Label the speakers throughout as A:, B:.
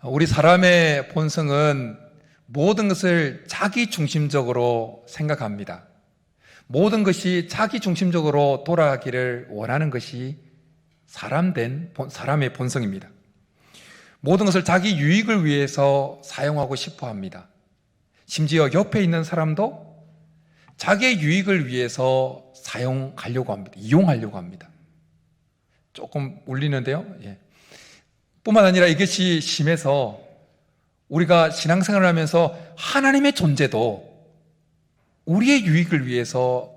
A: 우리 사람의 본성은 모든 것을 자기 중심적으로 생각합니다. 모든 것이 자기 중심적으로 돌아가기를 원하는 것이 사람의 본성입니다. 모든 것을 자기 유익을 위해서 사용하고 싶어 합니다. 심지어 옆에 있는 사람도 자기의 유익을 위해서 사용하려고 합니다. 이용하려고 합니다. 조금 울리는데요. 뿐만 아니라 이것이 심해서 우리가 신앙생활을 하면서 하나님의 존재도 우리의 유익을 위해서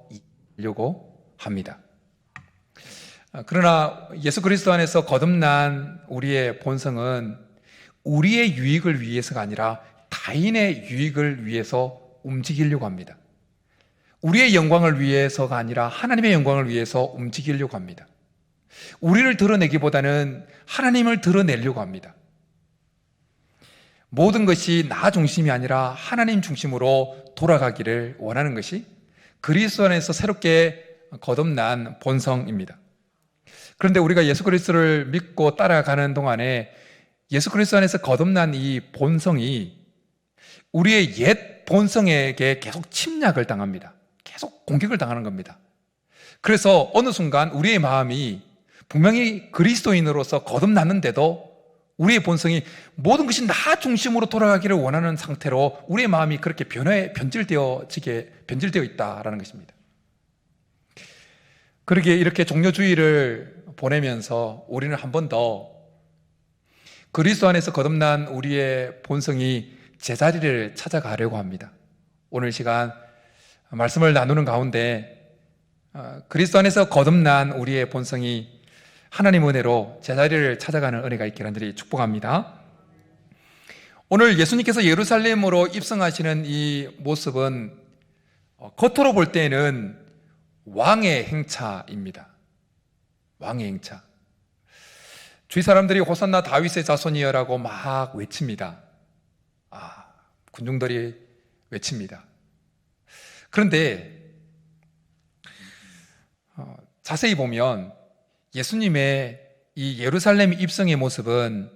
A: 이용하려고 합니다. 그러나 예수 그리스도 안에서 거듭난 우리의 본성은 우리의 유익을 위해서가 아니라 타인의 유익을 위해서 움직이려고 합니다. 우리의 영광을 위해서가 아니라 하나님의 영광을 위해서 움직이려고 합니다. 우리를 드러내기보다는 하나님을 드러내려고 합니다. 모든 것이 나 중심이 아니라 하나님 중심으로 돌아가기를 원하는 것이 그리스도 안에서 새롭게 거듭난 본성입니다. 그런데 우리가 예수 그리스도를 믿고 따라가는 동안에 예수 그리스도 안에서 거듭난 이 본성이 우리의 옛 본성에게 계속 침략을 당합니다. 계속 공격을 당하는 겁니다. 그래서 어느 순간 우리의 마음이 분명히 그리스도인으로서 거듭났는데도 우리의 본성이 모든 것이 나 중심으로 돌아가기를 원하는 상태로 우리의 마음이 그렇게 변질되어 있다라는 것입니다. 그러기에 이렇게 종료주의를 보내면서 우리는 한 번 더 그리스도 안에서 거듭난 우리의 본성이 제자리를 찾아가려고 합니다. 오늘 시간 말씀을 나누는 가운데 그리스도 안에서 거듭난 우리의 본성이 하나님 은혜로 제자리를 찾아가는 은혜가 있기를 간절히 축복합니다. 오늘 예수님께서 예루살렘으로 입성하시는 이 모습은 겉으로 볼 때는 왕의 행차입니다. 왕의 행차. 주위 사람들이 호산나 다윗의 자손이여라고 막 외칩니다. 군중들이 외칩니다. 그런데 자세히 보면 예수님의 이 예루살렘 입성의 모습은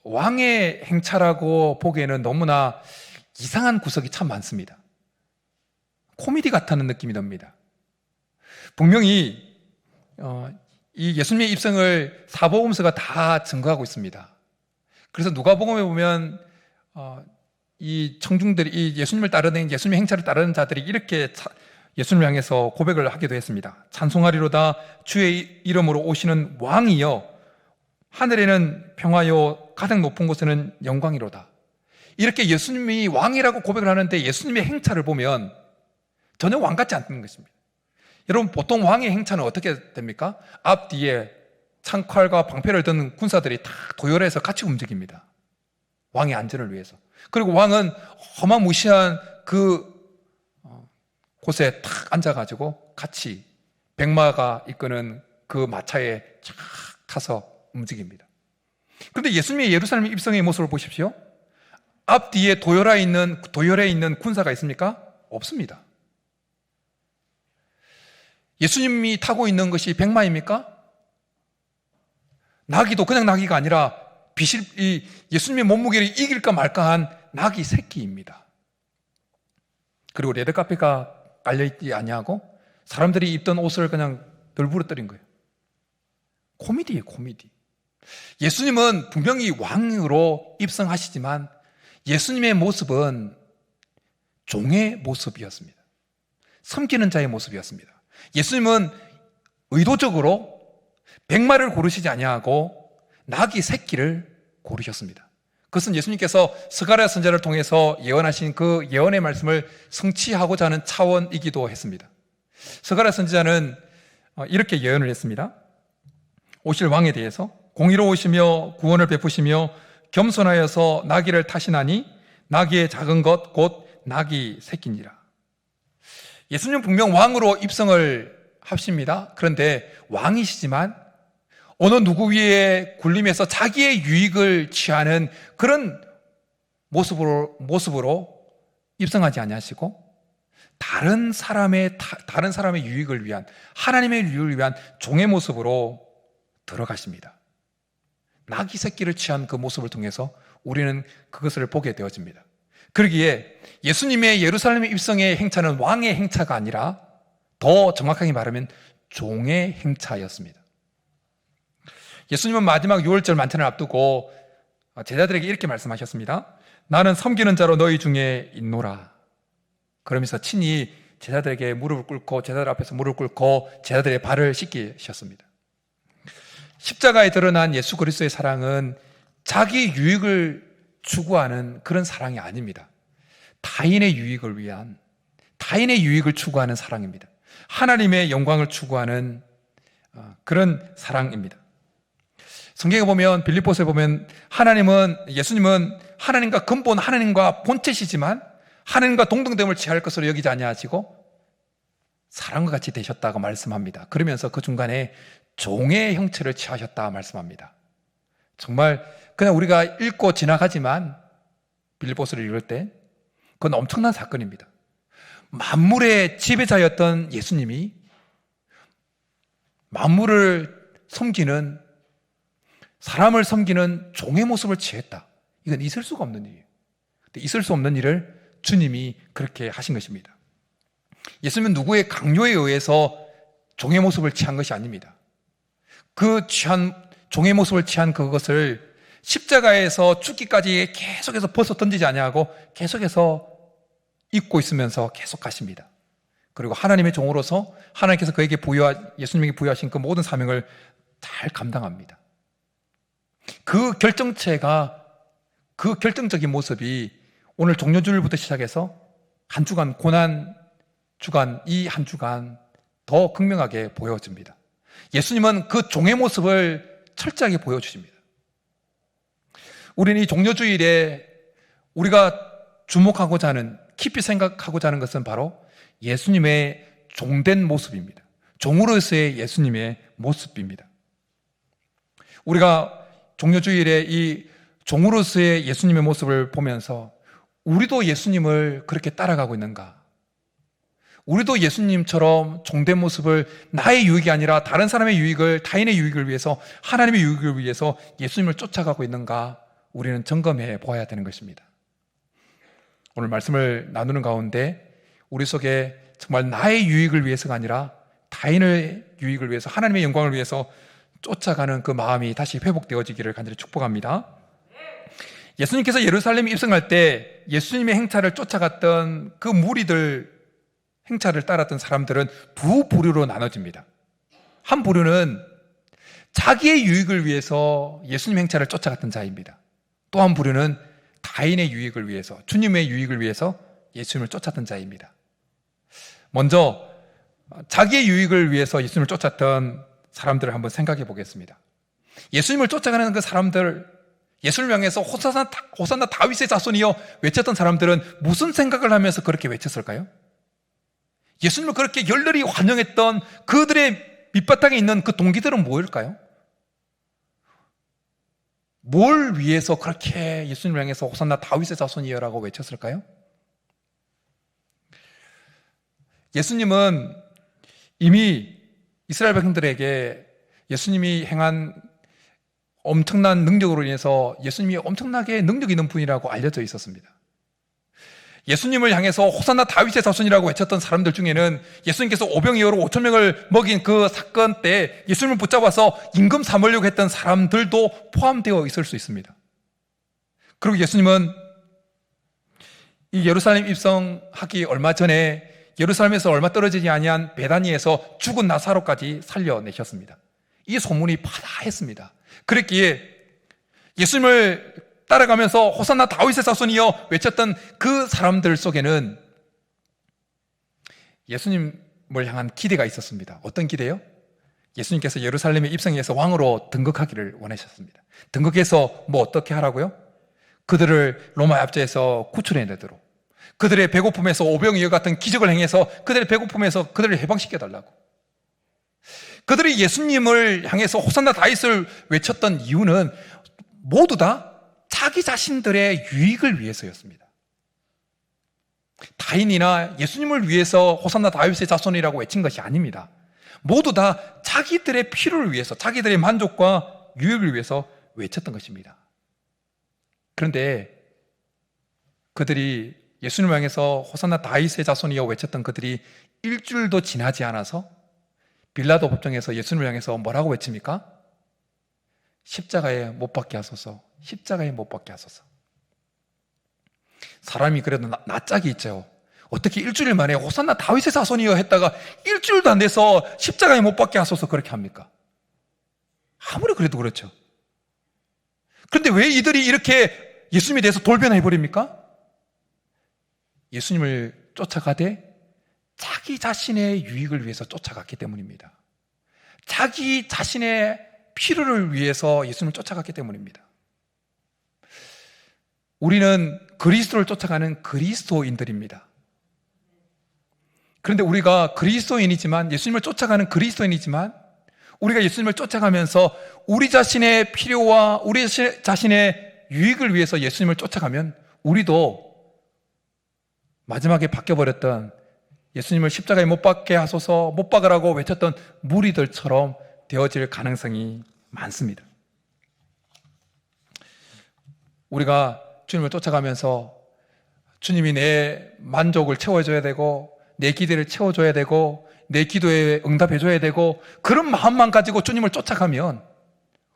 A: 왕의 행차라고 보기에는 너무나 이상한 구석이 참 많습니다. 코미디 같다는 느낌이 듭니다. 분명히 이 예수님의 입성을 사복음서가 다 증거하고 있습니다. 그래서 누가복음에 보면 이 청중들이 이 예수님을 따르는 예수님의 행차를 따르는 자들이 이렇게 예수님을 향해서 고백을 하기도 했습니다. 찬송하리로다 주의 이름으로 오시는 왕이여 하늘에는 평화요 가장 높은 곳에는 영광이로다. 이렇게 예수님이 왕이라고 고백을 하는데 예수님의 행차를 보면 전혀 왕 같지 않는 것입니다. 여러분 보통 왕의 행차는 어떻게 됩니까? 앞뒤에 창칼과 방패를 든 군사들이 다 도열해서 같이 움직입니다. 왕의 안전을 위해서. 그리고 왕은 어마무시한 그 곳에 탁 앉아가지고 같이 백마가 이끄는 그 마차에 쫙 타서 움직입니다. 그런데 예수님의 예루살렘 입성의 모습을 보십시오. 앞뒤에 도열에 있는 군사가 있습니까? 없습니다. 예수님이 타고 있는 것이 백마입니까? 나귀도 그냥 나귀가 아니라 예수님의 몸무게를 이길까 말까한 나귀 새끼입니다. 그리고 레드카펫가 깔려있지 아니하고 사람들이 입던 옷을 그냥 널브러뜨린 거예요. 코미디예요, 코미디. 예수님은 분명히 왕으로 입성하시지만 예수님의 모습은 종의 모습이었습니다. 섬기는 자의 모습이었습니다. 예수님은 의도적으로 백마를 고르시지 아니하고 나귀 새끼를 고르셨습니다. 그것은 예수님께서 스가랴 선지자를 통해서 예언하신 그 예언의 말씀을 성취하고자 하는 차원이기도 했습니다. 스가랴 선지자는 이렇게 예언을 했습니다. 오실 왕에 대해서 공의로우시며 구원을 베푸시며 겸손하여서 나귀를 타시나니 나귀의 작은 것 곧 나귀 새끼니라. 예수님은 분명 왕으로 입성을 하십니다. 그런데 왕이시지만 어느 누구 위에 군림해서 자기의 유익을 취하는 그런 모습으로 입성하지 아니하시고 다른 사람의 유익을 위한, 하나님의 유익을 위한 종의 모습으로 들어가십니다. 나귀 새끼를 취한 그 모습을 통해서 우리는 그것을 보게 되어집니다. 그러기에 예수님의 예루살렘 입성의 행차는 왕의 행차가 아니라 더 정확하게 말하면 종의 행차였습니다. 예수님은 마지막 6월절 만찬을 앞두고 제자들에게 이렇게 말씀하셨습니다. 나는 섬기는 자로 너희 중에 있노라. 그러면서 친히 제자들에게 무릎을 꿇고, 제자들 앞에서 무릎을 꿇고 제자들의 발을 씻기셨습니다. 십자가에 드러난 예수 그리스도의 사랑은 자기 유익을 추구하는 그런 사랑이 아닙니다. 타인의 유익을 위한, 타인의 유익을 추구하는 사랑입니다. 하나님의 영광을 추구하는 그런 사랑입니다. 성경에 보면, 빌립보서에 보면 예수님은 하나님과 근본, 하나님과 본체시지만 하나님과 동등됨을 취할 것으로 여기지 아니하시고 사람과 같이 되셨다고 말씀합니다. 그러면서 그 중간에 종의 형체를 취하셨다 말씀합니다. 정말 그냥 우리가 읽고 지나가지만 빌립보서를 읽을 때 그건 엄청난 사건입니다. 만물의 지배자였던 예수님이 만물을 섬기는, 사람을 섬기는 종의 모습을 취했다. 이건 있을 수가 없는 일이에요. 있을 수 없는 일을 주님이 그렇게 하신 것입니다. 예수님은 누구의 강요에 의해서 종의 모습을 취한 것이 아닙니다. 그 종의 모습을 취한 그것을 십자가에서 죽기까지 계속해서 벗어 던지지 아니하고 계속해서 입고 있으면서 계속 가십니다. 그리고 하나님의 종으로서 하나님께서 예수님에게 부여하신 그 모든 사명을 잘 감당합니다. 그 결정적인 모습이 오늘 종료주일부터 시작해서 한 주간, 고난 주간, 이 한 주간 더 극명하게 보여집니다. 예수님은 그 종의 모습을 철저하게 보여주십니다. 우리는 이 종료주일에 우리가 주목하고자 하는, 깊이 생각하고자 하는 것은 바로 예수님의 종된 모습입니다. 종으로서의 예수님의 모습입니다. 우리가 종료주일에 이 종으로서의 예수님의 모습을 보면서 우리도 예수님을 그렇게 따라가고 있는가? 우리도 예수님처럼 종된 모습을 나의 유익이 아니라 다른 사람의 유익을, 타인의 유익을 위해서, 하나님의 유익을 위해서 예수님을 쫓아가고 있는가? 우리는 점검해 보아야 되는 것입니다. 오늘 말씀을 나누는 가운데 우리 속에 정말 나의 유익을 위해서가 아니라 타인의 유익을 위해서, 하나님의 영광을 위해서 쫓아가는 그 마음이 다시 회복되어지기를 간절히 축복합니다. 예수님께서 예루살렘에 입성할 때 예수님의 행차를 쫓아갔던 그 무리들, 행차를 따랐던 사람들은 두 부류로 나눠집니다. 한 부류는 자기의 유익을 위해서 예수님 행차를 쫓아갔던 자입니다. 또 한 부류는 타인의 유익을 위해서, 주님의 유익을 위해서 예수님을 쫓았던 자입니다. 먼저 자기의 유익을 위해서 예수님을 쫓았던 사람들을 한번 생각해 보겠습니다. 예수님을 쫓아가는 그 사람들, 예수님을 향해서 호산나 다윗의 자손이여 외쳤던 사람들은 무슨 생각을 하면서 그렇게 외쳤을까요? 예수님을 그렇게 열렬히 환영했던 그들의 밑바탕에 있는 그 동기들은 뭐일까요? 뭘 위해서 그렇게 예수님을 향해서 호산나 다윗의 자손이여라고 외쳤을까요? 예수님은 이미 이스라엘 백성들에게 예수님이 행한 엄청난 능력으로 인해서 예수님이 엄청나게 능력 있는 분이라고 알려져 있었습니다. 예수님을 향해서 호산나 다윗의 자손이라고 외쳤던 사람들 중에는 예수님께서 오병이어로 5,000명을 먹인 그 사건 때 예수님을 붙잡아서 임금 삼으려고 했던 사람들도 포함되어 있을 수 있습니다. 그리고 예수님은 이 예루살렘 입성하기 얼마 전에 예루살렘에서 얼마 떨어지지 아니한 베다니에서 죽은 나사로까지 살려내셨습니다. 이 소문이 파다했습니다. 그랬기에 예수님을 따라가면서 호산나 다윗의 자손이여 외쳤던 그 사람들 속에는 예수님을 향한 기대가 있었습니다. 어떤 기대요? 예수님께서 예루살렘에 입성해서 왕으로 등극하기를 원하셨습니다. 등극해서 뭐 어떻게 하라고요? 그들을 로마 압제에서 구출해내도록, 그들의 배고픔에서 오병이어 같은 기적을 행해서 그들의 배고픔에서 그들을 해방시켜달라고. 그들이 예수님을 향해서 호산나 다윗을 외쳤던 이유는 모두 다 자기 자신들의 유익을 위해서였습니다. 타인이나 예수님을 위해서 호산나 다윗의 자손이라고 외친 것이 아닙니다. 모두 다 자기들의 필요를 위해서, 자기들의 만족과 유익을 위해서 외쳤던 것입니다. 그런데 그들이 예수님을 향해서 호산나 다윗의 자손이여 외쳤던 그들이 일주일도 지나지 않아서 빌라도 법정에서 예수님을 향해서 뭐라고 외칩니까? 십자가에 못 박게 하소서, 십자가에 못 박게 하소서. 사람이 그래도 낯짝이 있죠. 어떻게 일주일 만에 호산나 다윗의 자손이여 했다가 일주일도 안 돼서 십자가에 못 박게 하소서 그렇게 합니까? 아무리 그래도 그렇죠. 그런데 왜 이들이 이렇게 예수님에 대해서 돌변해버립니까? 예수님을 쫓아가되 자기 자신의 유익을 위해서 쫓아갔기 때문입니다. 자기 자신의 필요를 위해서 예수님을 쫓아갔기 때문입니다. 우리는 그리스도를 쫓아가는 그리스도인들입니다. 그런데 우리가 그리스도인이지만, 예수님을 쫓아가는 그리스도인이지만, 우리가 예수님을 쫓아가면서 우리 자신의 필요와 우리 자신의 유익을 위해서 예수님을 쫓아가면 우리도 마지막에 바뀌어버렸던, 예수님을 십자가에 못 박게 하소서, 못 박으라고 외쳤던 무리들처럼 되어질 가능성이 많습니다. 우리가 주님을 쫓아가면서 주님이 내 만족을 채워줘야 되고, 내 기대를 채워줘야 되고, 내 기도에 응답해줘야 되고, 그런 마음만 가지고 주님을 쫓아가면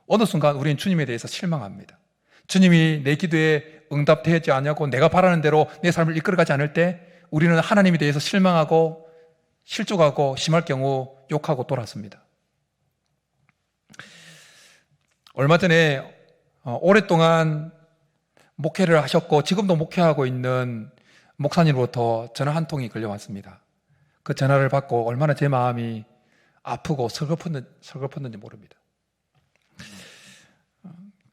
A: 어느 순간 우리는 주님에 대해서 실망합니다. 주님이 내 기도에 응답되지 않냐고 내가 바라는 대로 내 삶을 이끌어가지 않을 때 우리는 하나님에 대해서 실망하고 실족하고 심할 경우 욕하고 돌았습니다. 얼마 전에 오랫동안 목회를 하셨고 지금도 목회하고 있는 목사님으로부터 전화 한 통이 걸려왔습니다. 그 전화를 받고 얼마나 제 마음이 아프고 서글펐는지 모릅니다.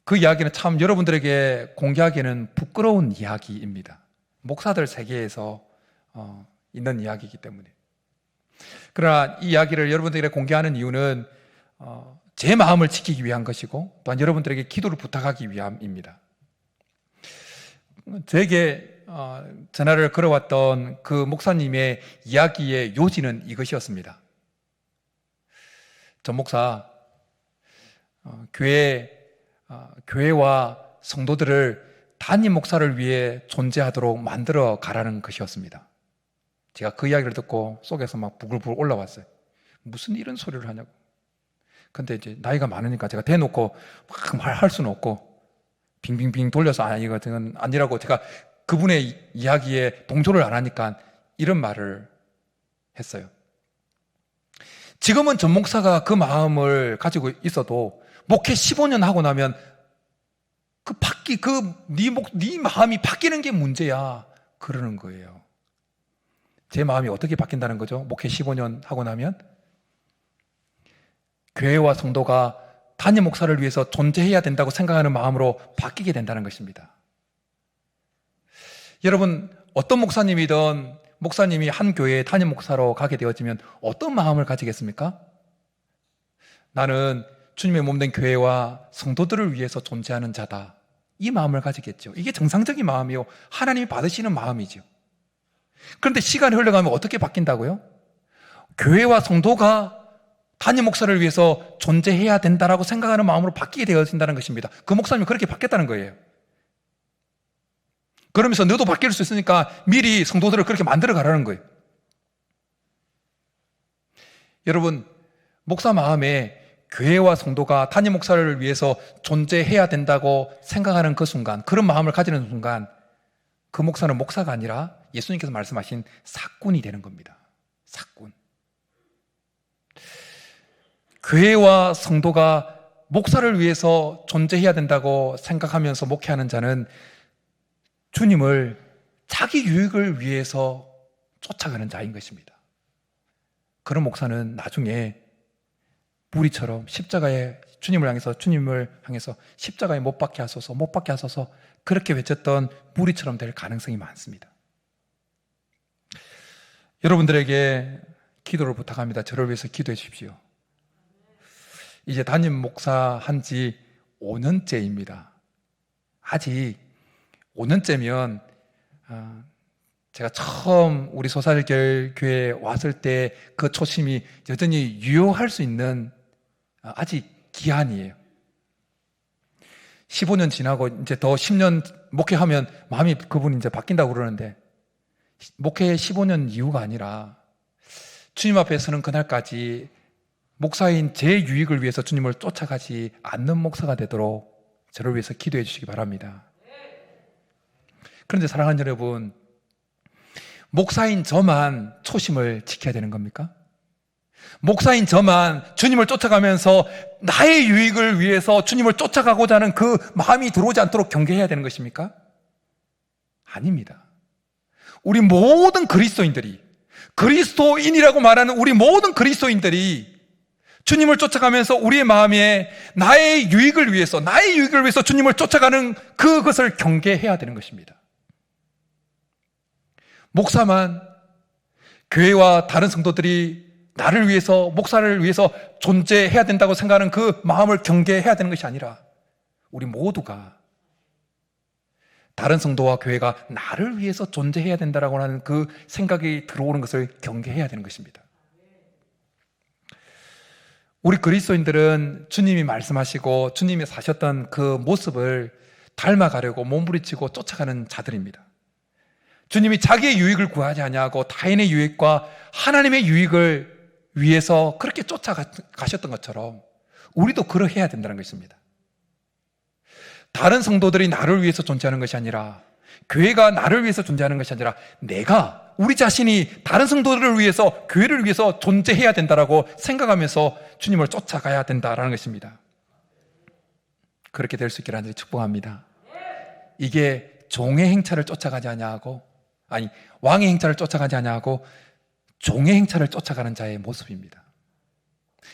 A: 그 이야기는 참 여러분들에게 공개하기에는 부끄러운 이야기입니다. 목사들 세계에서 있는 이야기이기 때문에. 그러나 이 이야기를 여러분들에게 공개하는 이유는 제 마음을 지키기 위한 것이고 또한 여러분들에게 기도를 부탁하기 위함입니다. 저에게 전화를 걸어왔던 그 목사님의 이야기의 요지는 이것이었습니다. 전 목사, 교회와 성도들을 담임 목사를 위해 존재하도록 만들어 가라는 것이었습니다. 제가 그 이야기를 듣고 속에서 막 부글부글 올라왔어요. 무슨 이런 소리를 하냐고. 근데 이제 나이가 많으니까 제가 대놓고 막 말할 수는 없고 빙빙빙 돌려서 이거는 아니라고 제가 그분의 이야기에 동조를 안 하니까 이런 말을 했어요. 지금은 전 목사가 그 마음을 가지고 있어도 목회 15년 하고 나면 네 마음이 바뀌는 게 문제야. 그러는 거예요. 제 마음이 어떻게 바뀐다는 거죠? 목회 15년 하고 나면 교회와 성도가 담임 목사를 위해서 존재해야 된다고 생각하는 마음으로 바뀌게 된다는 것입니다. 여러분, 어떤 목사님이든 목사님이 한 교회에 담임 목사로 가게 되어지면 어떤 마음을 가지겠습니까? 나는 주님의 몸된 교회와 성도들을 위해서 존재하는 자다. 이 마음을 가지겠죠. 이게 정상적인 마음이요. 하나님이 받으시는 마음이죠. 그런데 시간이 흘러가면 어떻게 바뀐다고요? 교회와 성도가 담임 목사를 위해서 존재해야 된다라고 생각하는 마음으로 바뀌게 되어진다는 것입니다. 그 목사님이 그렇게 바뀌었다는 거예요. 그러면서 너도 바뀔 수 있으니까 미리 성도들을 그렇게 만들어 가라는 거예요. 여러분, 목사 마음에 교회와 성도가 담임 목사를 위해서 존재해야 된다고 생각하는 그 순간, 그런 마음을 가지는 순간 그 목사는 목사가 아니라 예수님께서 말씀하신 사꾼이 되는 겁니다. 사꾼. 교회와 성도가 목사를 위해서 존재해야 된다고 생각하면서 목회하는 자는 주님을 자기 유익을 위해서 쫓아가는 자인 것입니다. 그런 목사는 나중에 무리처럼 십자가에 주님을 향해서 십자가에 못 박게 하소서, 못 박게 하소서 그렇게 외쳤던 무리처럼 될 가능성이 많습니다. 여러분들에게 기도를 부탁합니다. 저를 위해서 기도해 주십시오. 이제 담임 목사 한 지 5년째입니다. 아직 5년째면 제가 처음 우리 소살결 교회에 왔을 때 그 초심이 여전히 유효할 수 있는 아직 기한이에요. 15년 지나고 이제 더 10년 목회하면 마음이 그분이 이제 바뀐다고 그러는데, 목회 15년 이후가 아니라 주님 앞에 서는 그날까지 목사인 제 유익을 위해서 주님을 쫓아가지 않는 목사가 되도록 저를 위해서 기도해 주시기 바랍니다. 그런데 사랑하는 여러분, 목사인 저만 초심을 지켜야 되는 겁니까? 목사인 저만 주님을 쫓아가면서 나의 유익을 위해서 주님을 쫓아가고자 하는 그 마음이 들어오지 않도록 경계해야 되는 것입니까? 아닙니다. 우리 모든 그리스도인들이, 그리스도인이라고 말하는 우리 모든 그리스도인들이 주님을 쫓아가면서 우리의 마음에 나의 유익을 위해서 주님을 쫓아가는 그것을 경계해야 되는 것입니다. 목사만, 교회와 다른 성도들이 나를 위해서, 목사를 위해서 존재해야 된다고 생각하는 그 마음을 경계해야 되는 것이 아니라 우리 모두가 다른 성도와 교회가 나를 위해서 존재해야 된다고 하는 그 생각이 들어오는 것을 경계해야 되는 것입니다. 우리 그리스도인들은 주님이 말씀하시고 주님이 사셨던 그 모습을 닮아가려고 몸부림치고 쫓아가는 자들입니다. 주님이 자기의 유익을 구하지 아니하고 타인의 유익과 하나님의 유익을 위해서 그렇게 쫓아가셨던 것처럼 우리도 그러해야 된다는 것입니다. 다른 성도들이 나를 위해서 존재하는 것이 아니라, 교회가 나를 위해서 존재하는 것이 아니라, 내가, 우리 자신이 다른 성도들을 위해서, 교회를 위해서 존재해야 된다라고 생각하면서 주님을 쫓아가야 된다라는 것입니다. 그렇게 될 수 있기를 간절히 축복합니다. 이게 종의 행차를 쫓아가지 아니하고, 왕의 행차를 쫓아가지 아니하고 종의 행차를 쫓아가는 자의 모습입니다.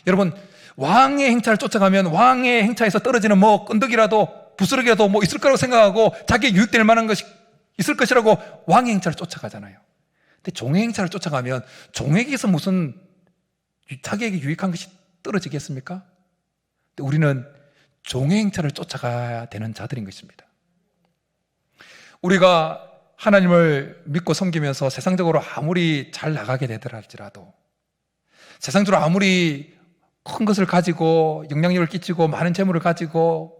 A: 여러분, 왕의 행차를 쫓아가면 왕의 행차에서 떨어지는 끈덕이라도 부스러기라도 있을 거라고 생각하고 자기의 유익될 만한 것이 있을 것이라고 왕의 행차를 쫓아가잖아요. 근데 종의 행차를 쫓아가면 종에게서 무슨 자기에게 유익한 것이 떨어지겠습니까? 근데 우리는 종의 행차를 쫓아가야 되는 자들인 것입니다. 우리가 하나님을 믿고 섬기면서 세상적으로 아무리 잘 나가게 되더라도, 세상적으로 아무리 큰 것을 가지고 영향력을 끼치고 많은 재물을 가지고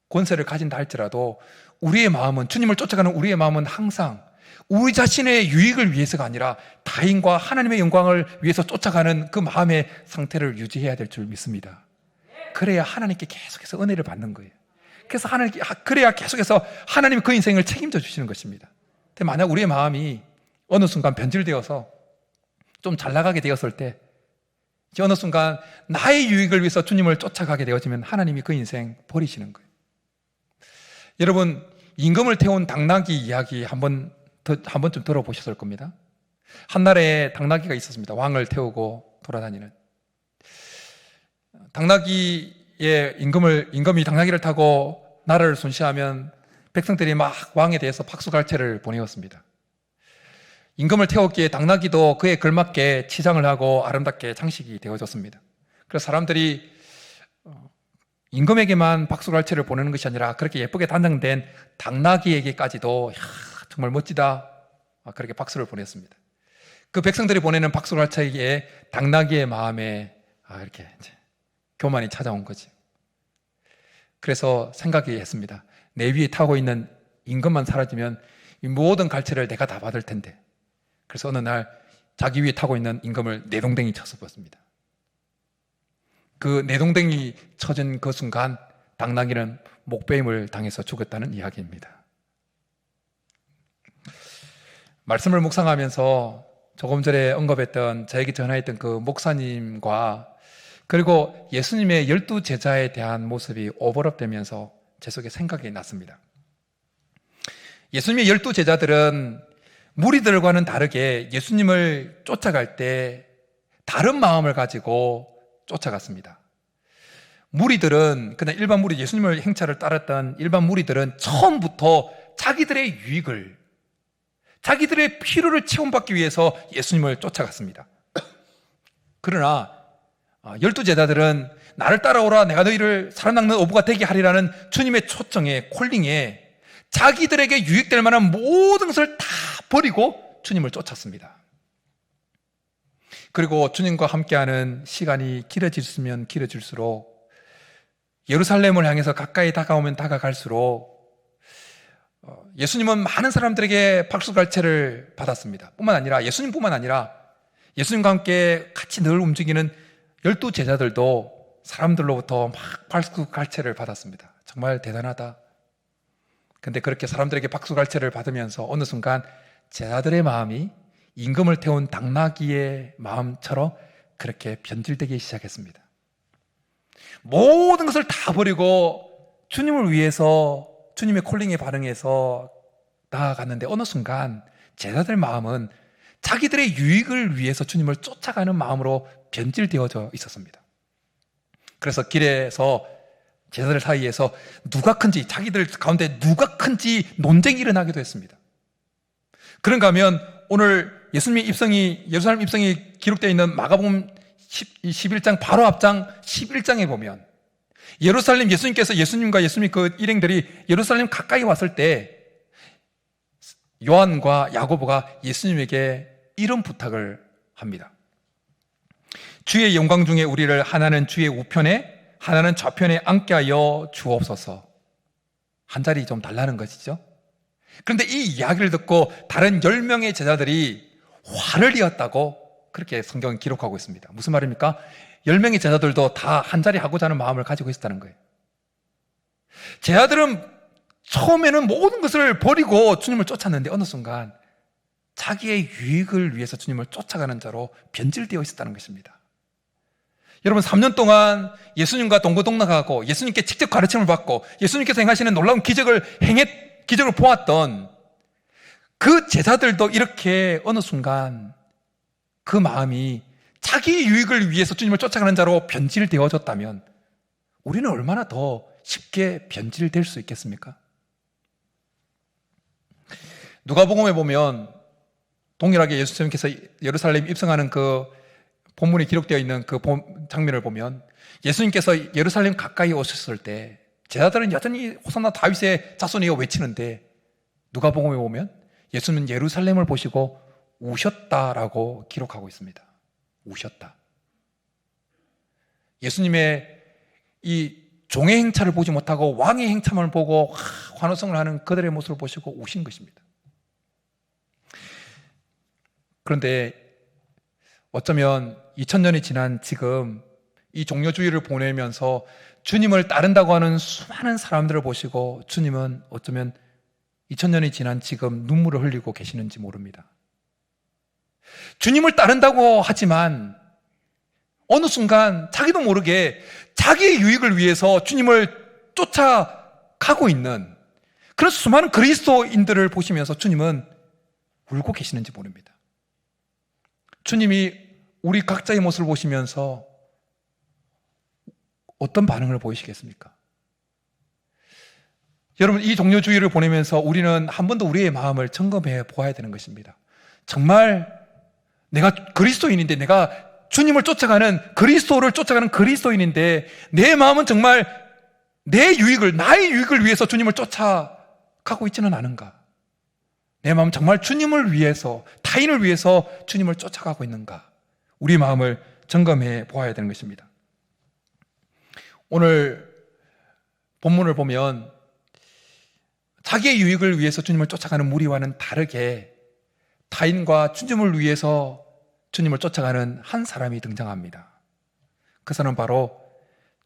A: 권세를 가진다 할지라도 우리의 마음은, 주님을 쫓아가는 우리의 마음은 항상 우리 자신의 유익을 위해서가 아니라 타인과 하나님의 영광을 위해서 쫓아가는 그 마음의 상태를 유지해야 될 줄 믿습니다. 그래야 하나님께 계속해서 은혜를 받는 거예요. 그래서 그래야 계속해서 하나님이 그 인생을 책임져 주시는 것입니다. 근데 만약 우리의 마음이 어느 순간 변질되어서 좀 잘 나가게 되었을 때, 어느 순간 나의 유익을 위해서 주님을 쫓아가게 되어지면 하나님이 그 인생 버리시는 거예요. 여러분, 임금을 태운 당나귀 이야기 한 번쯤 들어보셨을 겁니다. 한날에 당나귀가 있었습니다. 왕을 태우고 돌아다니는. 당나귀의 임금이 당나귀를 타고 나라를 순시하면 백성들이 막 왕에 대해서 박수갈채를 보내었습니다. 임금을 태웠기에 당나귀도 그에 걸맞게 치장을 하고 아름답게 장식이 되어졌습니다. 그래서 사람들이 임금에게만 박수갈채를 보내는 것이 아니라 그렇게 예쁘게 단장된 당나귀에게까지도 정말 멋지다, 그렇게 박수를 보냈습니다. 그 백성들이 보내는 박수갈채에 당나귀의 마음에 이렇게 이제 교만이 찾아온 거지. 그래서 생각이 했습니다. 내 위에 타고 있는 임금만 사라지면 이 모든 갈채를 내가 다 받을 텐데. 그래서 어느 날 자기 위에 타고 있는 임금을 내동댕이 쳐서 봤습니다. 그 내동댕이 쳐진 그 순간 당나귀는 목베임을 당해서 죽었다는 이야기입니다. 말씀을 묵상하면서 조금 전에 언급했던, 저에게 전화했던 그 목사님과 그리고 예수님의 12제자에 대한 모습이 오버랩되면서 제 속에 생각이 났습니다. 예수님의 12제자들은 무리들과는 다르게 예수님을 쫓아갈 때 다른 마음을 가지고 쫓아갔습니다. 무리들은, 그냥 일반 무리, 예수님의 행차를 따랐던 일반 무리들은 처음부터 자기들의 유익을, 자기들의 필요를 채움받기 위해서 예수님을 쫓아갔습니다. 그러나 12제자들은 나를 따라오라, 내가 너희를 살아남는 어부가 되게 하리라는 주님의 초청에, 콜링에 자기들에게 유익될 만한 모든 것을 다 버리고 주님을 쫓았습니다. 그리고 주님과 함께하는 시간이 길어질수록 예루살렘을 향해서 가까이 다가오면 다가갈수록 예수님은 많은 사람들에게 박수갈채를 받았습니다. 예수님뿐만 아니라 예수님과 함께 같이 늘 움직이는 12 제자들도 사람들로부터 막 박수갈채를 받았습니다. 정말 대단하다. 근데 그렇게 사람들에게 박수갈채를 받으면서 어느 순간 제자들의 마음이 임금을 태운 당나귀의 마음처럼 그렇게 변질되기 시작했습니다. 모든 것을 다 버리고 주님을 위해서 주님의 콜링에 반응해서 나아갔는데 어느 순간 제자들 마음은 자기들의 유익을 위해서 주님을 쫓아가는 마음으로 변질되어져 있었습니다. 그래서 길에서 제자들 사이에서 자기들 가운데 누가 큰지 논쟁이 일어나기도 했습니다. 그런가 하면 오늘 예수님의 예루살렘 입성이 기록되어 있는 마가복음 11장 바로 앞장 11장에 보면 예수님과 예수님의 그 일행들이 예루살렘 가까이 왔을 때 요한과 야고보가 예수님에게 이런 부탁을 합니다. 주의 영광 중에 우리를 하나는 주의 우편에 하나는 좌편에 앉게 하여 주옵소서. 한 자리 좀 달라는 것이죠. 그런데 이 이야기를 듣고 다른 10명의 제자들이 화를 이었다고 그렇게 성경은 기록하고 있습니다. 무슨 말입니까? 10명의 제자들도 다 한 자리 하고자 하는 마음을 가지고 있었다는 거예요. 제자들은 처음에는 모든 것을 버리고 주님을 쫓았는데 어느 순간 자기의 유익을 위해서 주님을 쫓아가는 자로 변질되어 있었다는 것입니다. 여러분, 3년 동안 예수님과 동고동락하고 예수님께 직접 가르침을 받고 예수님께서 행하시는 놀라운 기적을 보았던 그 제자들도 이렇게 어느 순간 그 마음이 자기 유익을 위해서 주님을 쫓아가는 자로 변질되어졌다면 우리는 얼마나 더 쉽게 변질될 수 있겠습니까? 누가복음에 보면 동일하게 예수님께서 예루살렘 입성하는 그 본문이 기록되어 있는 그 장면을 보면 예수님께서 예루살렘 가까이 오셨을 때 제자들은 여전히 호산나 다윗의 자손이여 외치는데 누가복음에 보면 예수님은 예루살렘을 보시고 우셨다라고 기록하고 있습니다. 우셨다. 예수님의 이 종의 행차를 보지 못하고 왕의 행차만 보고 환호성을 하는 그들의 모습을 보시고 우신 것입니다. 그런데 어쩌면 2000년이 지난 지금 이 종려주의를 보내면서 주님을 따른다고 하는 수많은 사람들을 보시고 주님은 어쩌면 2000년이 지난 지금 눈물을 흘리고 계시는지 모릅니다. 주님을 따른다고 하지만 어느 순간 자기도 모르게 자기의 유익을 위해서 주님을 쫓아가고 있는 그런 수많은 그리스도인들을 보시면서 주님은 울고 계시는지 모릅니다. 주님이 우리 각자의 모습을 보시면서 어떤 반응을 보이시겠습니까? 여러분, 이 종려주의를 보내면서 우리는 한 번 더 우리의 마음을 점검해 보아야 되는 것입니다. 정말 내가 그리스도인인데, 내가 주님을 쫓아가는 그리스도를 쫓아가는 그리스도인인데 내 마음은 정말 나의 유익을 위해서 주님을 쫓아가고 있지는 않은가? 내 마음은 정말 주님을 위해서, 타인을 위해서 주님을 쫓아가고 있는가? 우리 마음을 점검해 보아야 되는 것입니다. 오늘 본문을 보면 자기의 유익을 위해서 주님을 쫓아가는 무리와는 다르게 타인과 주님을 위해서 주님을 쫓아가는 한 사람이 등장합니다. 그 사람은 바로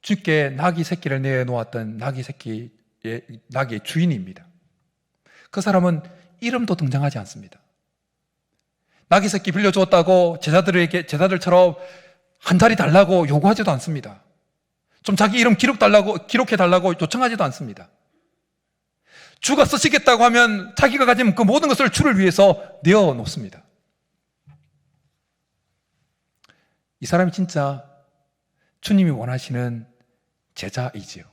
A: 주께 나귀 새끼를 내놓았던 나귀의 주인입니다. 그 사람은 이름도 등장하지 않습니다. 나귀 새끼 빌려주었다고 제자들처럼 한 자리 달라고 요구하지도 않습니다. 좀 자기 이름 기록해달라고 요청하지도 않습니다. 주가 쓰시겠다고 하면 자기가 가진 그 모든 것을 주를 위해서 내어놓습니다. 이 사람이 진짜 주님이 원하시는 제자이지요.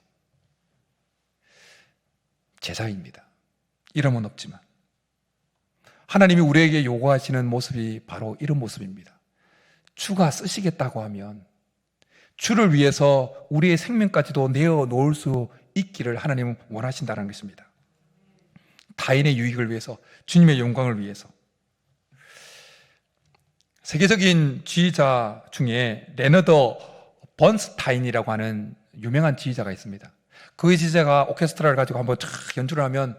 A: 제자입니다. 이름은 없지만 하나님이 우리에게 요구하시는 모습이 바로 이런 모습입니다. 주가 쓰시겠다고 하면 주를 위해서 우리의 생명까지도 내어놓을 수 있기를 하나님은 원하신다는 것입니다. 타인의 유익을 위해서, 주님의 영광을 위해서. 세계적인 지휘자 중에 레너더 번스타인이라고 하는 유명한 지휘자가 있습니다. 그 지휘자가 오케스트라를 가지고 한번 쫙 연주를 하면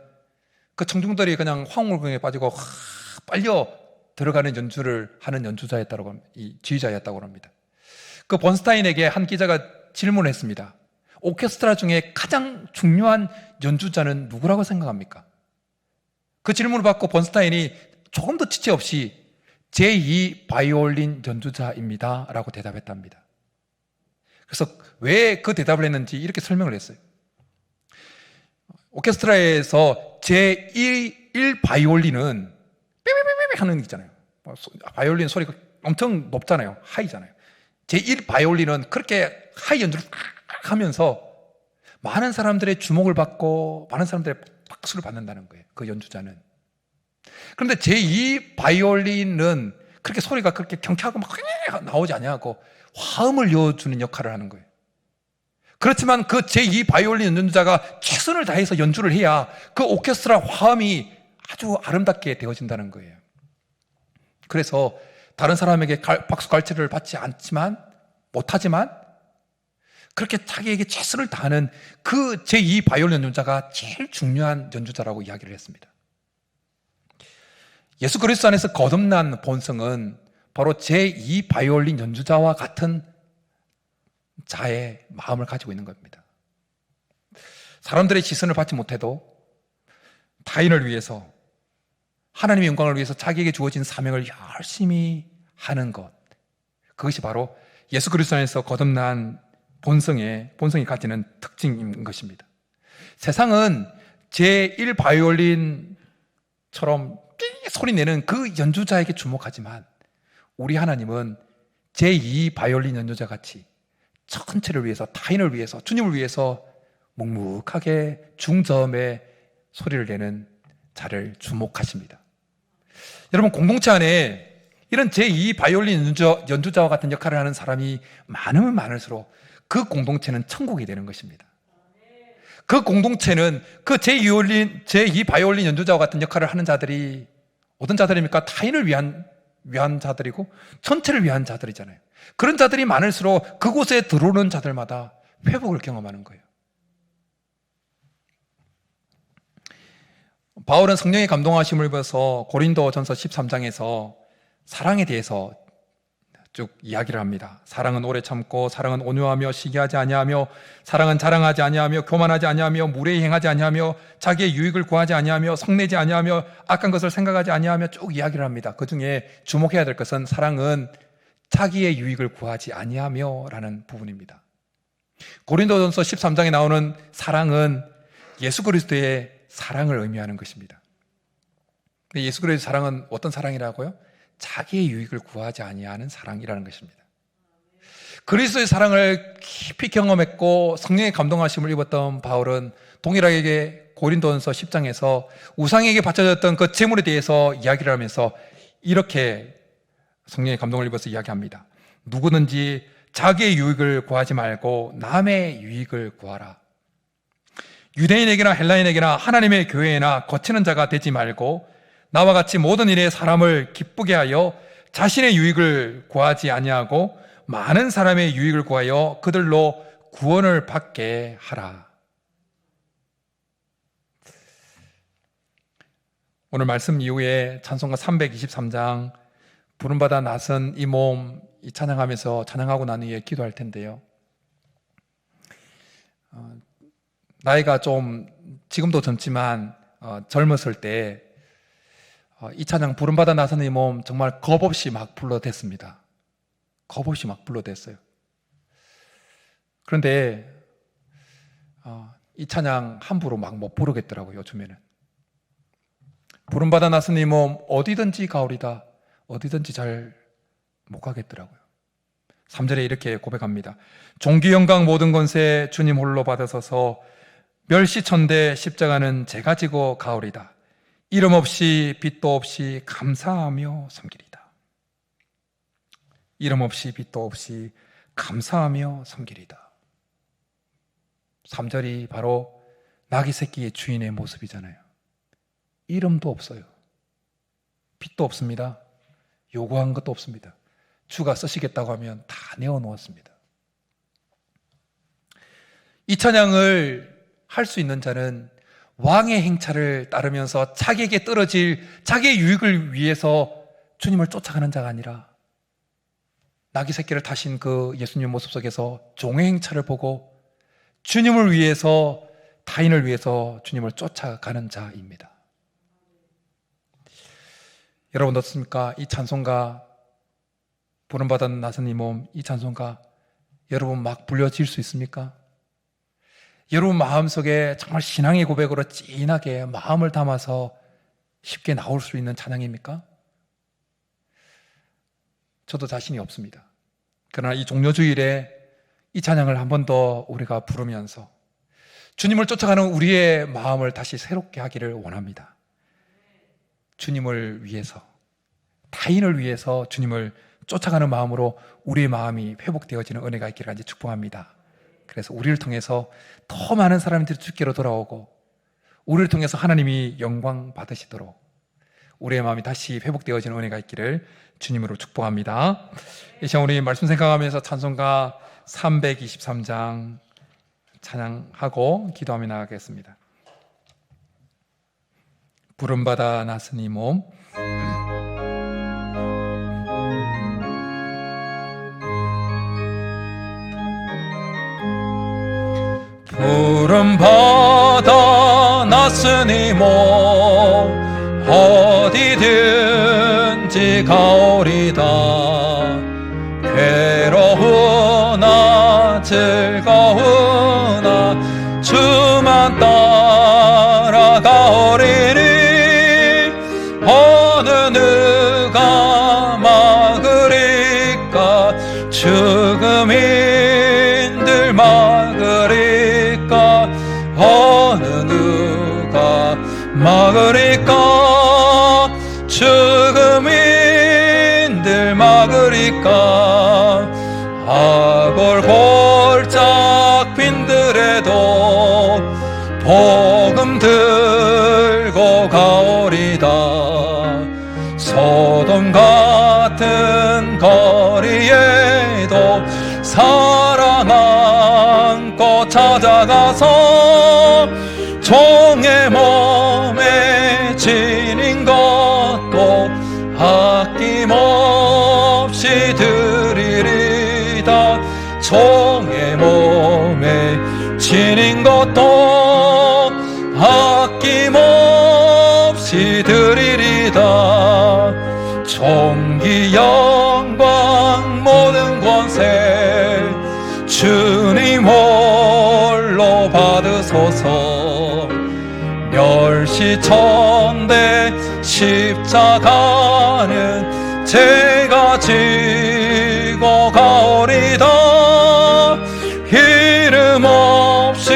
A: 그 청중들이 그냥 황홀경에 빠지고 빨려 들어가는 연주를 하는 연주자였다고 합니다. 이 지휘자였다고 합니다. 그 번스타인에게 한 기자가 질문을 했습니다. 오케스트라 중에 가장 중요한 연주자는 누구라고 생각합니까? 그 질문을 받고 번스타인이 조금 더 지체 없이 제2 바이올린 연주자입니다 라고 대답했답니다. 그래서 왜 그 대답을 했는지 이렇게 설명을 했어요. 오케스트라에서 제1 바이올린은 삐삐삐삐 하는 게 있잖아요. 바이올린 소리가 엄청 높잖아요. 하이잖아요. 제1 바이올린은 그렇게 하이 연주를 하면서 많은 사람들의 주목을 받고 많은 사람들의 박수를 받는다는 거예요. 그 연주자는. 그런데 제2 바이올린은 그렇게 소리가 그렇게 경쾌하고 막 나오지 아니하고 화음을 이어주는 역할을 하는 거예요. 그렇지만 그 제2 바이올린 연주자가 최선을 다해서 연주를 해야 그 오케스트라 화음이 아주 아름답게 되어진다는 거예요. 그래서 다른 사람에게 박수 갈채를 받지 않지만 못하지만 그렇게 자기에게 최선을 다하는 그 제2 바이올린 연주자가 제일 중요한 연주자라고 이야기를 했습니다. 예수 그리스도 안에서 거듭난 본성은 바로 제2 바이올린 연주자와 같은 자의 마음을 가지고 있는 겁니다. 사람들의 시선을 받지 못해도 타인을 위해서, 하나님의 영광을 위해서 자기에게 주어진 사명을 열심히 하는 것, 그것이 바로 예수 그리스도 안에서 거듭난 본성이 가지는 특징인 것입니다. 세상은 제1 바이올린처럼 소리 내는 그 연주자에게 주목하지만 우리 하나님은 제2 바이올린 연주자 같이 전체를 위해서, 타인을 위해서, 주님을 위해서 묵묵하게 중저음의 소리를 내는 자를 주목하십니다. 여러분, 공동체 안에 이런 제2 바이올린 연주자와 같은 역할을 하는 사람이 많으면 많을수록 그 공동체는 천국이 되는 것입니다. 그 공동체는 그 제2 바이올린 연주자와 같은 역할을 하는 자들이 어떤 자들입니까? 타인을 위한 자들이고 전체를 위한 자들이잖아요. 그런 자들이 많을수록 그곳에 들어오는 자들마다 회복을 경험하는 거예요. 바울은 성령의 감동하심을 입어서 고린도전서 13장에서 사랑에 대해서 쭉 이야기를 합니다. 사랑은 오래 참고, 사랑은 온유하며 시기하지 아니하며, 사랑은 자랑하지 아니하며, 교만하지 아니하며, 무례히 행하지 아니하며, 자기의 유익을 구하지 아니하며, 성내지 아니하며, 악한 것을 생각하지 아니하며 쭉 이야기를 합니다. 그 중에 주목해야 될 것은 사랑은 자기의 유익을 구하지 아니하며 라는 부분입니다. 고린도전서 13장에 나오는 사랑은 예수 그리스도의 사랑을 의미하는 것입니다. 예수 그리스도의 사랑은 어떤 사랑이라고요? 자기의 유익을 구하지 아니하는 사랑이라는 것입니다. 그리스도의 사랑을 깊이 경험했고 성령의 감동하심을 입었던 바울은 동일하게 고린도전서 10장에서 우상에게 바쳐졌던 그 재물에 대해서 이야기를 하면서 이렇게 성령의 감동을 입어서 이야기합니다. 누구든지 자기의 유익을 구하지 말고 남의 유익을 구하라. 유대인에게나 헬라인에게나 하나님의 교회에나 거치는 자가 되지 말고 나와 같이 모든 일에 사람을 기쁘게 하여 자신의 유익을 구하지 아니하고 많은 사람의 유익을 구하여 그들로 구원을 받게 하라. 오늘 말씀 이후에 찬송가 323장 부름받아 나선 이 몸 이 찬양하면서 찬양하고 난 후에 기도할 텐데요. 나이가 좀 지금도 젊지만 젊었을 때 이 찬양 부름받아 나선 이 몸 정말 겁없이 막 불러댔습니다. 겁없이 막 불러댔어요. 그런데 이 찬양 함부로 막 못 부르겠더라고요. 요즘에는. 부름받아 나선 이 몸 어디든지 가오리다. 어디든지 잘 못 가겠더라고요. 3절에 이렇게 고백합니다. 존귀 영광 모든 권세 주님 홀로 받으소서. 멸시천대 십자가는 제가 지고 가오리다. 이름 없이 빛도 없이 감사하며 섬기리다. 이름 없이 빛도 없이 감사하며 섬기리다. 3절이 바로 나귀 새끼의 주인의 모습이잖아요. 이름도 없어요. 빛도 없습니다. 요구한 것도 없습니다. 주가 쓰시겠다고 하면 다 내어놓았습니다. 이 찬양을 할 수 있는 자는 왕의 행차를 따르면서 자기에게 떨어질 자기의 유익을 위해서 주님을 쫓아가는 자가 아니라 나귀 새끼를 타신 그 예수님 모습 속에서 종의 행차를 보고 주님을 위해서, 타인을 위해서 주님을 쫓아가는 자입니다. 여러분 어떻습니까? 이 찬송가, 부름받은 나선이 몸, 이 찬송가 여러분 막 불려질 수 있습니까? 여러분 마음속에 정말 신앙의 고백으로 진하게 마음을 담아서 쉽게 나올 수 있는 찬양입니까? 저도 자신이 없습니다. 그러나 이 종료주일에 이 찬양을 한 번 더 우리가 부르면서 주님을 쫓아가는 우리의 마음을 다시 새롭게 하기를 원합니다. 주님을 위해서, 타인을 위해서 주님을 쫓아가는 마음으로 우리의 마음이 회복되어지는 은혜가 있기를 간절히 축복합니다. 그래서 우리를 통해서 더 많은 사람들이 주께로 돌아오고 우리를 통해서 하나님이 영광 받으시도록 우리의 마음이 다시 회복되어지는 은혜가 있기를 주님으로 축복합니다. 이 시간 우리 말씀 생각하면서 찬송가 323장 찬양하고 기도하며 나가겠습니다. 부름받아 나서니 몸. 부름받아 나서니 몸 어디든지 가오리다. 괴로우나 즐거우나 주만 따라가오리니 어느 누가 막으리까. 죽음인들 막으리까. 어느 누가 막으리까. 죽음인들 막으리까. 아골 골짝 빈들에도 복음 들고 가오리다. 소돔 같은 거리에도 사랑 안고 찾아가서 종의 몸에 지닌 것도 아낌없이 드리리다. 종의 몸에 지닌 것도 아낌없이 드리리다. 존귀 영광 모든 권세 주님 홀로 받으소서. 멸시천대 십자가는 제가 지고 가오리다. 이름 없이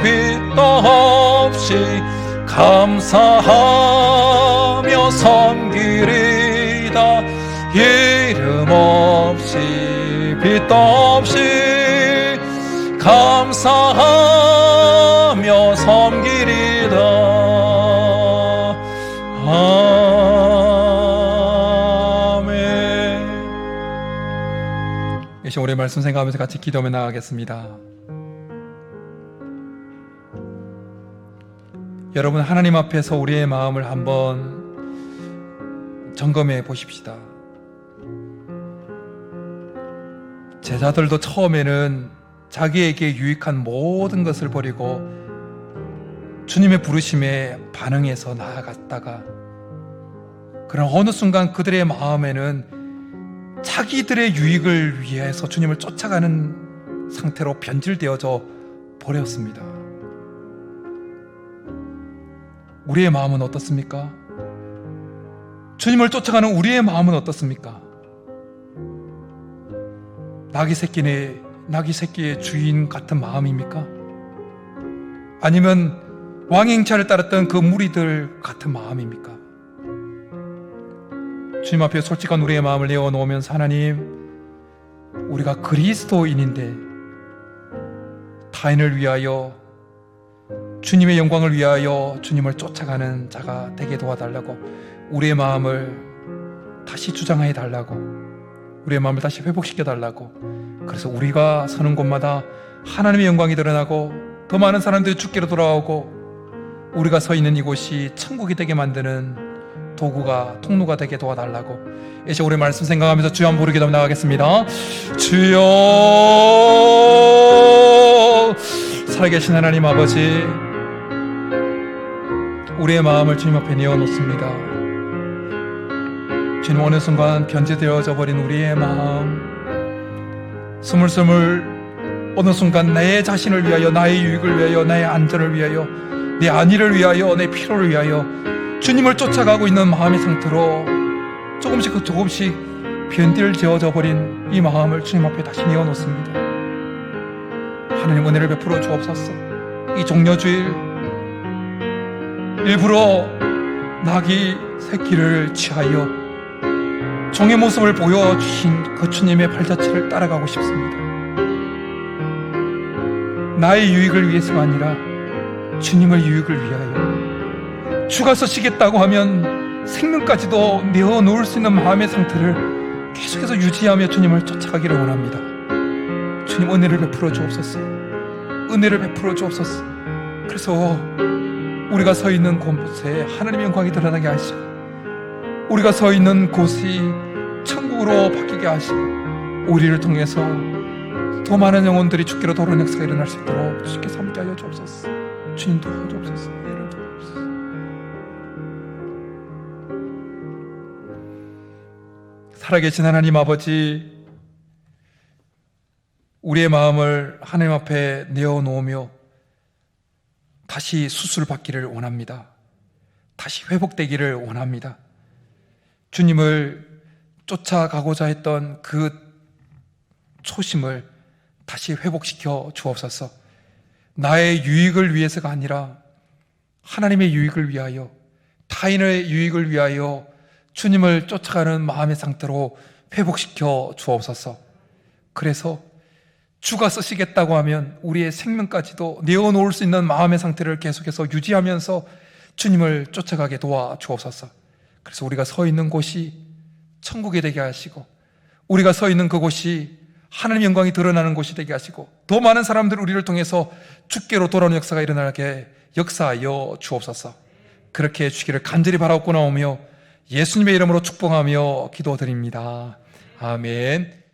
A: 빛도 없이 감사하며 섬기리다. 이름 없이 빛도 없이 감사하며 섬기리다. 아멘. 이 시간 우리 말씀 생각하면서 같이 기도하며 나가겠습니다. 여러분 하나님 앞에서 우리의 마음을 한번 점검해 보십시다. 제자들도 처음에는 자기에게 유익한 모든 것을 버리고 주님의 부르심에 반응해서 나아갔다가 그러나 어느 순간 그들의 마음에는 자기들의 유익을 위해서 주님을 쫓아가는 상태로 변질되어져 버렸습니다. 우리의 마음은 어떻습니까? 주님을 쫓아가는 우리의 마음은 어떻습니까? 나귀 새끼의 주인 같은 마음입니까? 아니면 왕행차를 따랐던 그 무리들 같은 마음입니까? 주님 앞에 솔직한 우리의 마음을 내어놓으면서 하나님, 우리가 그리스도인인데 타인을 위하여 주님의 영광을 위하여 주님을 쫓아가는 자가 되게 도와달라고, 우리의 마음을 다시 주장해 달라고, 우리의 마음을 다시 회복시켜 달라고, 그래서 우리가 서는 곳마다 하나님의 영광이 드러나고 더 많은 사람들이 주께로 돌아오고 우리가 서 있는 이곳이 천국이 되게 만드는 도구가, 통로가 되게 도와달라고 이제 우리 말씀 생각하면서 주여 한번 부르기도 나가겠습니다. 주여, 살아계신 하나님 아버지, 우리의 마음을 주님 앞에 내어놓습니다. 주님, 어느 순간 변질되어져 버린 우리의 마음, 스물스물 어느 순간 내 자신을 위하여, 나의 유익을 위하여, 나의 안전을 위하여, 내 안위를 위하여, 내 필요를 위하여 주님을 쫓아가고 있는 마음의 상태로 조금씩 변질되어져 버린 이 마음을 주님 앞에 다시 내어놓습니다. 하나님, 은혜를 베풀어 주옵소서. 이 종려주일 일부러 낙이 새끼를 취하여 종의 모습을 보여주신 그 주님의 발자취를 따라가고 싶습니다. 나의 유익을 위해서가 아니라 주님의 유익을 위하여, 주가 서시겠다고 하면 생명까지도 내어놓을 수 있는 마음의 상태를 계속해서 유지하며 주님을 쫓아가기를 원합니다. 주님, 은혜를 베풀어 주옵소서. 은혜를 베풀어 주옵소서. 그래서 우리가 서 있는 곳에 하나님의 영광이 드러나게 하시고, 우리가 서 있는 곳이 천국으로 바뀌게 하시고, 우리를 통해서 더 많은 영혼들이 주께로 돌아오는 역사가 일어날 수 있도록 주께서 함께하여 주옵소서. 주님 도와주옵소서. 은혜를 주옵소서. 살아계신 하나님 아버지, 우리의 마음을 하나님 앞에 내어놓으며 다시 수술받기를 원합니다. 다시 회복되기를 원합니다. 주님을 쫓아가고자 했던 그 초심을 다시 회복시켜 주옵소서. 나의 유익을 위해서가 아니라 하나님의 유익을 위하여, 타인의 유익을 위하여 주님을 쫓아가는 마음의 상태로 회복시켜 주옵소서. 그래서 주가 쓰시겠다고 하면 우리의 생명까지도 내어놓을 수 있는 마음의 상태를 계속해서 유지하면서 주님을 쫓아가게 도와주옵소서. 그래서 우리가 서 있는 곳이 천국이 되게 하시고, 우리가 서 있는 그곳이 하나님의 영광이 드러나는 곳이 되게 하시고, 더 많은 사람들 우리를 통해서 주께로 돌아오는 역사가 일어나게 역사하여 주옵소서. 그렇게 해주시기를 간절히 바라옵고 나오며 예수님의 이름으로 축복하며 기도드립니다. 아멘.